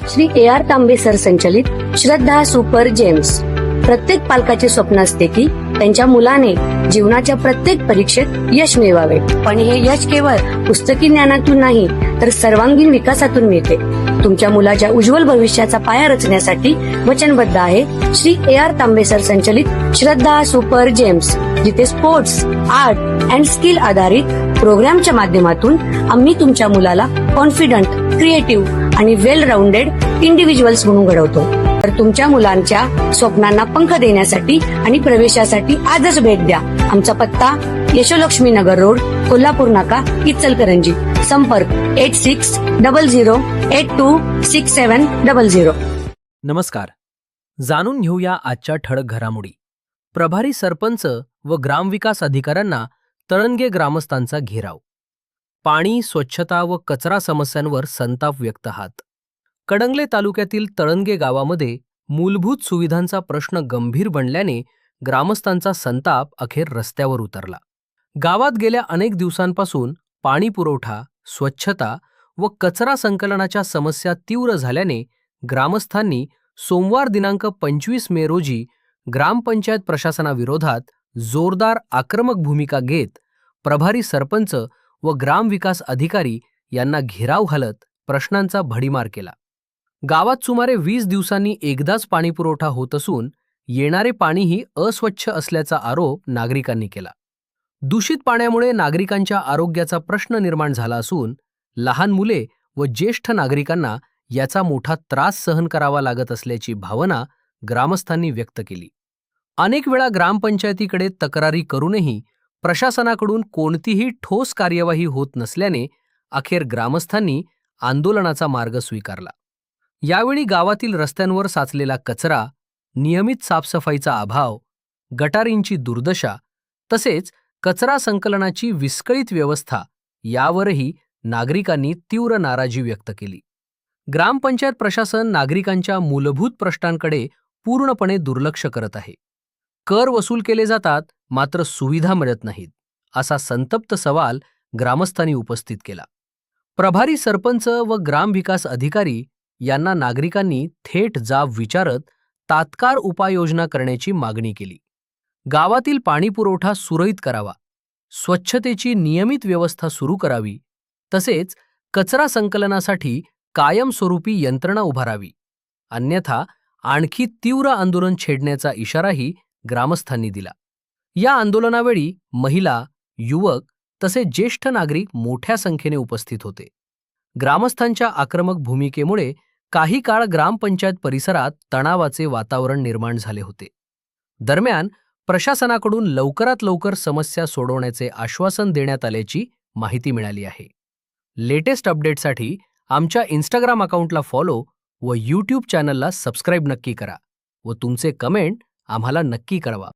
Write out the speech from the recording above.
Shri AR तांबे sir संचलित श्रद्धा super gems. प्रत्येक पालकाचे स्वप्न असते की त्यांच्या मुलाने जीवनाच्या प्रत्येक परीक्षेत यश मिळवावे, पण हे यश केवळ पुस्तकी ज्ञानातून नाही तर सर्वांगीण विकासातून मिळते. तुमच्या मुलाच्या उज्ज्वल भविष्याचा पाया रचण्यासाठी वचनबद्ध आहे श्री AR तांबे सर संचलित श्रद्धा सुपर जेम्स, जिथे स्पोर्ट्स, आर्ट अँड स्किल आधारित प्रोग्रामच्या माध्यमातून आम्ही तुमच्या मुलाला कॉन्फिडंट, क्रिएटिव्ह आणि वेल राऊंडेड इंडिव्हिज्युअल्स म्हणून घडवतो. तर तुमच्या मुलांच्या स्वप्नांना पंख देण्यासाठी आणि प्रवेशासाठी आजच भेट द्या. आमचा पत्ता यशोलक्ष्मी नगर रोड, कोल्हापूर नाका, इचलकरंजी. संपर्क 8600826700. नमस्कार. जाणून घेऊया आजच्या ठळक घडामोडी. प्रभारी सरपंच व ग्रामविकास अधिकाऱ्यांना तळणगे ग्रामस्थांचा घेराव. पाणी, स्वच्छता व कचरा समस्यांवर संताप व्यक्त. कडंगले तालुक्यातील तळणगे गावामध्ये मूलभूत सुविधांचा प्रश्न गंभीर बनल्याने ग्रामस्थांचा संताप अखेर रस्त्यावर उतरला. गावात गेल्या अनेक दिवसांपासून पाणी पुरवठा, स्वच्छता व कचरा संकलनाच्या समस्या तीव्र झाल्याने ग्रामस्थांनी सोमवार दिनांक 25 मे रोजी ग्रामपंचायत प्रशासनाविरोधात जोरदार आक्रमक भूमिका घेत प्रभारी सरपंच व ग्रामविकास अधिकारी यांना घेराव घालत प्रश्नांचा भडीमार केला. गावात सुमारे 20 दिवसांनी एकदाच पाणीपुरवठा होत असून येणारे पाणीही अस्वच्छ असल्याचा आरोप नागरिकांनी केला. दूषित पाण्यामुळे नागरिकांच्या आरोग्याचा प्रश्न निर्माण झाला असून लहान मुले व ज्येष्ठ नागरिकांना याचा मोठा त्रास सहन करावा लागत असल्याची भावना ग्रामस्थांनी व्यक्त केली. अनेक वेळा ग्रामपंचायतीकडे तक्रारी करूनही प्रशासनाकडून कोणतीही ठोस कार्यवाही होत नसल्याने अखेर ग्रामस्थांनी आंदोलनाचा मार्ग स्वीकारला. यावेळी गावातील रस्त्यांवर साचलेला कचरा, नियमित साफसफाईचा अभाव, गटारींची दुर्दशा तसेच कचरा संकलनाची विस्कळीत व्यवस्था यावरही नागरिकांनी तीव्र नाराजी व्यक्त केली. ग्रामपंचायत प्रशासन नागरिकांच्या मूलभूत प्रश्नांकडे पूर्णपणे दुर्लक्ष करत आहे. कर वसूल केले जातात मात्र सुविधा मिळत नाहीत, असा संतप्त सवाल ग्रामस्थांनी उपस्थित केला. प्रभारी सरपंच व ग्रामविकास अधिकारी यांना नागरिकांनी थेट जाब विचारत तात्काळ उपाययोजना करण्याची मागणी केली. गावातील पाणीपुरवठा सुरळीत करावा, स्वच्छतेची नियमित व्यवस्था सुरू करावी तसेच कचरा संकलनासाठी कायमस्वरूपी यंत्रणा उभारावी, अन्यथा आणखी तीव्र आंदोलन छेडण्याचा इशाराही ग्रामस्थांनी दिला. या आंदोलनावेळी महिला, युवक तसेच ज्येष्ठ नागरिक मोठ्या संख्येने उपस्थित होते. ग्रामस्थांच्या आक्रमक भूमिकेमुळे काही काळ ग्रामपंचायत परिसरात तणावाचे वातावरण निर्माण झाले होते. दरम्यान प्रशासनाकडून लवकरात लवकर समस्या सोडवण्याचे आश्वासन देण्यात आल्याची माहिती मिळाली आहे. लेटेस्ट अपडेटसाठी आमच्या इंस्टाग्राम अकाउंटला फॉलो व यूट्यूब चॅनलला सबस्क्राईब नक्की करा व तुमचे कमेंट आम्हाला नक्की कळवा.